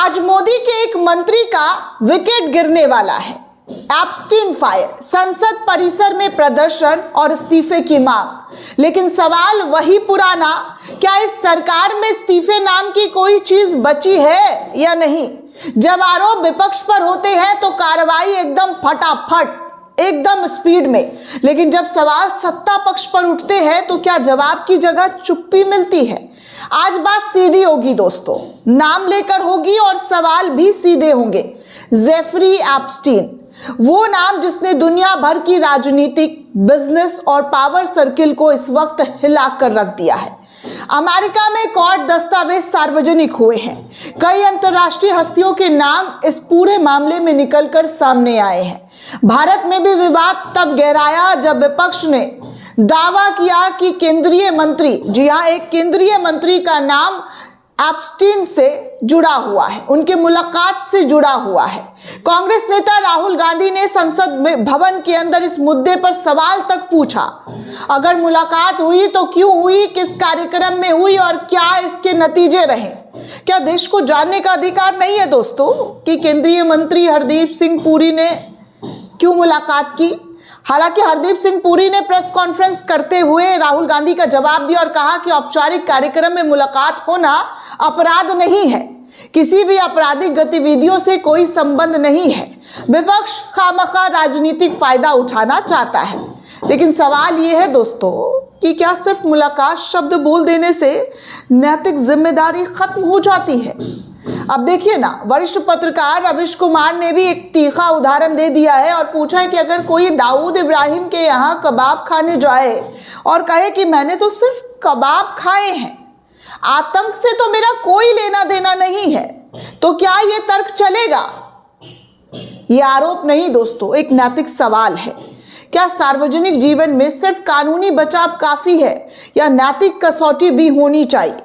आज मोदी के एक मंत्री का विकेट गिरने वाला है। एप्स्टीन फाइल, संसद परिसर में प्रदर्शन और इस्तीफे की मांग। लेकिन सवाल वही पुराना, क्या इस सरकार में इस्तीफे नाम की कोई चीज बची है या नहीं? जब आरोप विपक्ष पर होते हैं तो कार्रवाई एकदम फटाफट, एकदम स्पीड में, लेकिन जब सवाल सत्ता पक्ष पर उठते हैं तो क्या जवाब की जगह चुप्पी मिलती है? आज बात सीधी होगी दोस्तों, नाम लेकर होगी और सवाल भी सीधे होंगे। जेफरी एप्स्टीन, वो नाम जिसने दुनिया भर की राजनीतिक, बिजनेस और पावर सर्किल को इस वक्त हिला कर रख दिया है। अमेरिका में कोर्ट दस्तावेज सार्वजनिक हुए हैं। कई अंतर्राष्ट्रीय हस्तियों के नाम इस पूरे मामले में निकलकर सामने आए हैं। भारत में भी विवाद तब गहराया जब विपक्ष ने दावा किया कि केंद्रीय मंत्री, जी हां, एक केंद्रीय मंत्री का नाम एप्स्टीन से जुड़ा हुआ है, उनके मुलाकात से जुड़ा हुआ है। कांग्रेस नेता राहुल गांधी ने संसद भवन के अंदर इस मुद्दे पर सवाल तक पूछा। अगर मुलाकात हुई तो क्यों हुई, किस कार्यक्रम में हुई और क्या इसके नतीजे रहे? क्या देश को जानने का अधिकार नहीं है दोस्तों कि केंद्रीय मंत्री हरदीप सिंह पुरी ने क्यों मुलाकात की? हालांकि हरदीप सिंह पुरी ने प्रेस कॉन्फ्रेंस करते हुए राहुल गांधी का जवाब दिया और कहा कि औपचारिक कार्यक्रम में मुलाकात होना अपराध नहीं है, किसी भी आपराधिक गतिविधियों से कोई संबंध नहीं है। विपक्ष खामखा राजनीतिक फायदा उठाना चाहता है। लेकिन सवाल यह है दोस्तों कि क्या सिर्फ मुलाकात शब्द बोल देने से नैतिक जिम्मेदारी खत्म हो जाती है? अब देखिए ना, वरिष्ठ पत्रकार रविश कुमार ने भी एक तीखा उदाहरण दे दिया है और पूछा है कि अगर कोई दाऊद इब्राहिम के यहाँ कबाब खाने जाए और कहे कि मैंने तो सिर्फ कबाब खाए हैं, आतंक से तो मेरा कोई लेना देना नहीं है, तो क्या ये तर्क चलेगा? ये आरोप नहीं दोस्तों, एक नैतिक सवाल है। क्या सार्वजनिक जीवन में सिर्फ कानूनी बचाव काफी है या नैतिक कसौटी भी होनी चाहिए?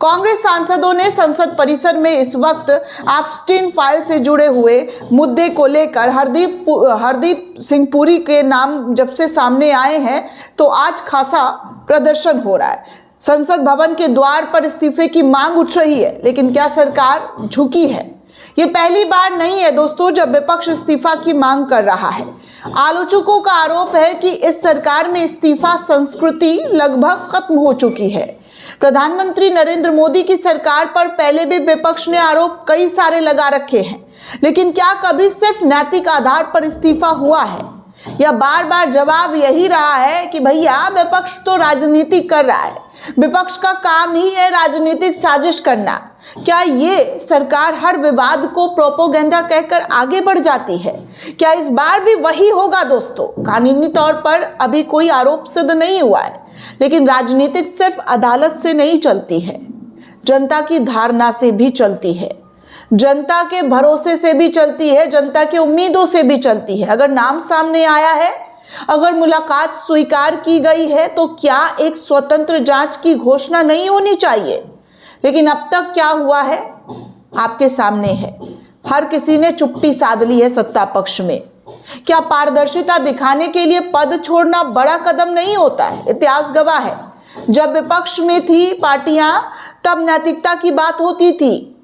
कांग्रेस सांसदों ने संसद परिसर में इस वक्त एप्स्टीन फाइल से जुड़े हुए मुद्दे को लेकर हरदीप सिंह पुरी के नाम जब से सामने आए हैं तो आज खासा प्रदर्शन हो रहा है। संसद भवन के द्वार पर इस्तीफे की मांग उठ रही है। लेकिन क्या सरकार झुकी है? ये पहली बार नहीं है दोस्तों जब विपक्ष इस्तीफा की मांग कर रहा है। आलोचकों का आरोप है कि इस सरकार में इस्तीफा संस्कृति लगभग खत्म हो चुकी है। प्रधानमंत्री नरेंद्र मोदी की सरकार पर पहले भी विपक्ष ने आरोप कई सारे लगा रखे हैं, लेकिन क्या कभी सिर्फ नैतिक आधार पर इस्तीफा हुआ है या बार बार जवाब यही रहा है कि भैया विपक्ष तो राजनीति कर रहा है, विपक्ष का काम ही है राजनीतिक साजिश करना? क्या ये सरकार हर विवाद को प्रोपोगेंडा कहकर आगे बढ़ जाती है? क्या इस बार भी वही होगा दोस्तों? कानूनी तौर पर अभी कोई आरोप सिद्ध नहीं हुआ है, लेकिन राजनीतिक सिर्फ अदालत से नहीं चलती है, जनता की धारणा से भी चलती है, जनता के भरोसे से भी चलती है, जनता की उम्मीदों से भी चलती है। अगर नाम सामने आया है, अगर मुलाकात स्वीकार की गई है, तो क्या एक स्वतंत्र जांच की घोषणा नहीं होनी चाहिए? लेकिन अब तक क्या हुआ है आपके सामने है। हर किसी ने चुप्पी साध ली है सत्ता पक्ष में। क्या पारदर्शिता दिखाने के लिए पद छोड़ना बड़ा कदम नहीं होता है? इतिहास गवाह है, जब विपक्ष में थी पार्टियां तब नैतिकता की बात होती थी।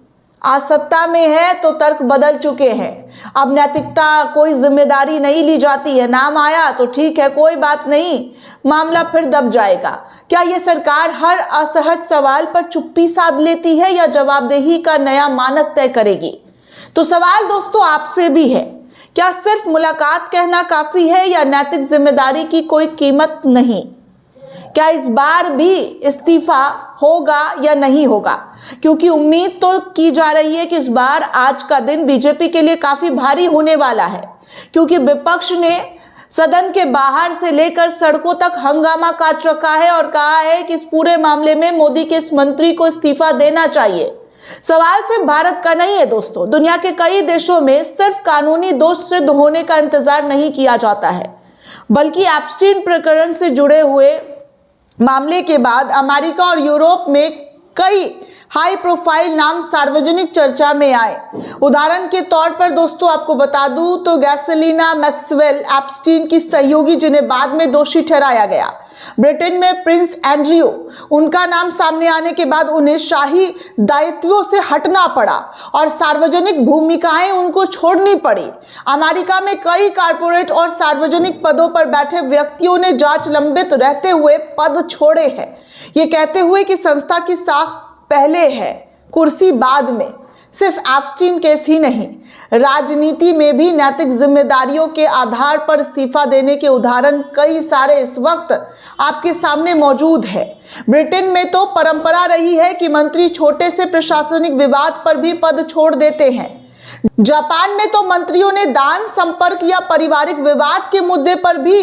आज सत्ता में है तो तर्क बदल चुके हैं। अब नैतिकता, कोई जिम्मेदारी नहीं ली जाती है। नाम आया तो ठीक है, कोई बात नहीं, मामला फिर दब जाएगा। क्या ये सरकार हर असहज सवाल पर चुप्पी साध लेती है या जवाबदेही का नया मानक तय करेगी? तो सवाल दोस्तों आपसे भी है, क्या सिर्फ मुलाकात कहना काफी है या नैतिक जिम्मेदारी की कोई कीमत नहीं? क्या इस बार भी इस्तीफा होगा या नहीं होगा? क्योंकि उम्मीद तो की जा रही है कि इस बार आज का दिन बीजेपी के लिए काफी भारी होने वाला है, क्योंकि विपक्ष ने सदन के बाहर से लेकर सड़कों तक हंगामा काट रखा है और कहा है कि इस पूरे मामले में मोदी के इस मंत्री को इस्तीफा देना चाहिए। सवाल सिर्फ भारत का नहीं है दोस्तों, दुनिया के कई देशों में सिर्फ कानूनी दोष सिद्ध होने का इंतजार नहीं किया जाता है, बल्कि एप्स्टीन प्रकरण से जुड़े हुए मामले के बाद अमेरिका और यूरोप में कई हाई प्रोफाइल नाम सार्वजनिक चर्चा में आए। उदाहरण के तौर पर दोस्तों आपको बता दूं तो गैसेलिना मैक्सवेल एप्स्टीन की सहयोगी, जिन्हें बाद में दोषी ठहराया गया, ब्रिटेन में प्रिंस एंड्रयू, उनका नाम सामने आने के बाद उन्हें शाही दायित्वों से हटना पड़ा और सार्वजनिक भूमिकाएं उनको छोड़नी पड़ी। अमेरिका में कई कॉर्पोरेट और सार्वजनिक पदों पर बैठे व्यक्तियों ने जांच लंबित रहते हुए पद छोड़े हैं, ये कहते हुए कि संस्था की साख पहले है, कुर्सी बाद में। सिर्फ एप्स्टीन केस ही नहीं, राजनीति में भी नैतिक जिम्मेदारियों के आधार पर इस्तीफा देने के उदाहरण कई सारे इस वक्त आपके सामने मौजूद है। ब्रिटेन में तो परंपरा रही है कि मंत्री छोटे से प्रशासनिक विवाद पर भी पद छोड़ देते हैं। जापान में तो मंत्रियों ने दान, संपर्क या पारिवारिक विवाद के मुद्दे पर भी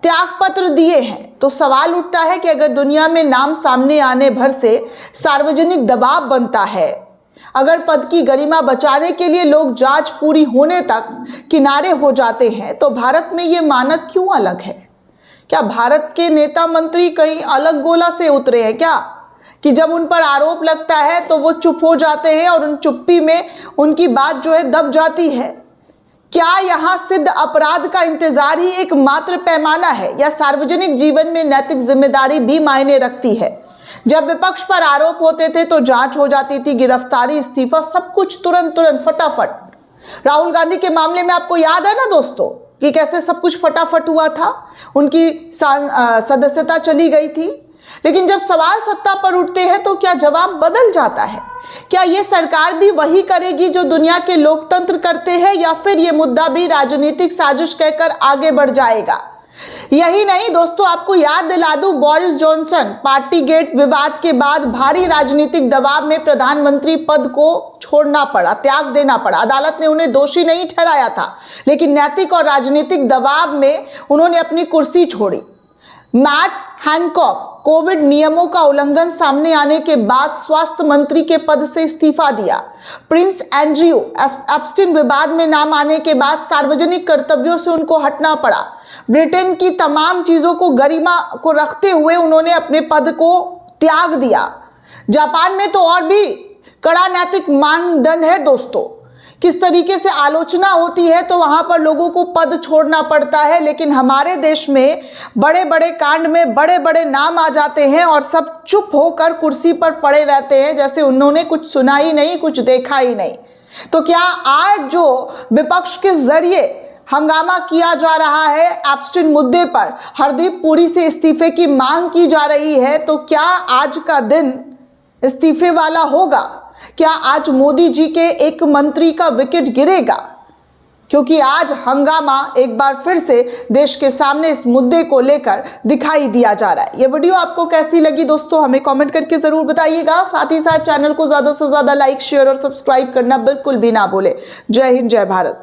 त्यागपत्र दिए हैं। तो सवाल उठता है कि अगर दुनिया में नाम सामने आने भर से सार्वजनिक दबाव बनता है, अगर पद की गरिमा बचाने के लिए लोग जांच पूरी होने तक किनारे हो जाते हैं, तो भारत में ये मानक क्यों अलग है? क्या भारत के नेता मंत्री कहीं अलग गोला से उतरे हैं क्या, कि जब उन पर आरोप लगता है तो वो चुप हो जाते हैं और उन चुप्पी में उनकी बात जो है दब जाती है? क्या यहाँ सिद्ध अपराध का इंतजार ही एकमात्र पैमाना है, या सार्वजनिक जीवन में नैतिक जिम्मेदारी भी मायने रखती है? जब विपक्ष पर आरोप होते थे तो जांच हो जाती थी, गिरफ्तारी, इस्तीफा, सब कुछ तुरंत फटाफट। राहुल गांधी के मामले में आपको याद है ना दोस्तों कि कैसे सब कुछ फटाफट हुआ था, उनकी सदस्यता चली गई थी। लेकिन जब सवाल सत्ता पर उठते हैं तो क्या जवाब बदल जाता है? क्या ये सरकार भी वही करेगी जो दुनिया के लोकतंत्र करते हैं, या फिर ये मुद्दा भी राजनीतिक साजिश कहकर आगे बढ़ जाएगा? यही नहीं दोस्तों, आपको याद दिला दूं, बोरिस जॉनसन पार्टी गेट विवाद के बाद भारी राजनीतिक दबाव में प्रधानमंत्री पद को छोड़ना पड़ा, त्याग देना पड़ा। अदालत ने उन्हें दोषी नहीं ठहराया था, लेकिन नैतिक और राजनीतिक दबाव में उन्होंने अपनी कुर्सी छोड़ी। मैट हैनकॉक कोविड नियमों का उल्लंघन सामने आने के बाद स्वास्थ्य मंत्री के पद से इस्तीफा दिया। प्रिंस एंड्रयू एप्स्टीन विवाद में नाम आने के बाद सार्वजनिक कर्तव्यों से उनको हटना पड़ा। ब्रिटेन की तमाम चीजों को गरिमा को रखते हुए उन्होंने अपने पद को त्याग दिया। जापान में तो और भी कड़ा नैतिक मानदंड है दोस्तों। किस तरीके से आलोचना होती है तो वहां पर लोगों को पद छोड़ना पड़ता है, लेकिन हमारे देश में बड़े बड़े कांड में बड़े बड़े नाम आ जाते हैं और सब चुप होकर कुर्सी पर पड़े रहते हैं, जैसे उन्होंने कुछ सुना ही नहीं, कुछ देखा ही नहीं। तो क्या आज जो विपक्ष के जरिए हंगामा किया जा रहा है एप्स्टीन मुद्दे पर, हरदीप पुरी से इस्तीफे की मांग की जा रही है, तो क्या आज का दिन इस्तीफे वाला होगा? क्या आज मोदी जी के एक मंत्री का विकेट गिरेगा? क्योंकि आज हंगामा एक बार फिर से देश के सामने इस मुद्दे को लेकर दिखाई दिया जा रहा है। ये वीडियो आपको कैसी लगी दोस्तों, हमें कमेंट करके जरूर बताइएगा। साथ ही साथ चैनल को ज्यादा से ज्यादा लाइक, शेयर और सब्सक्राइब करना बिल्कुल भी ना भूले। जय हिंद, जय भारत।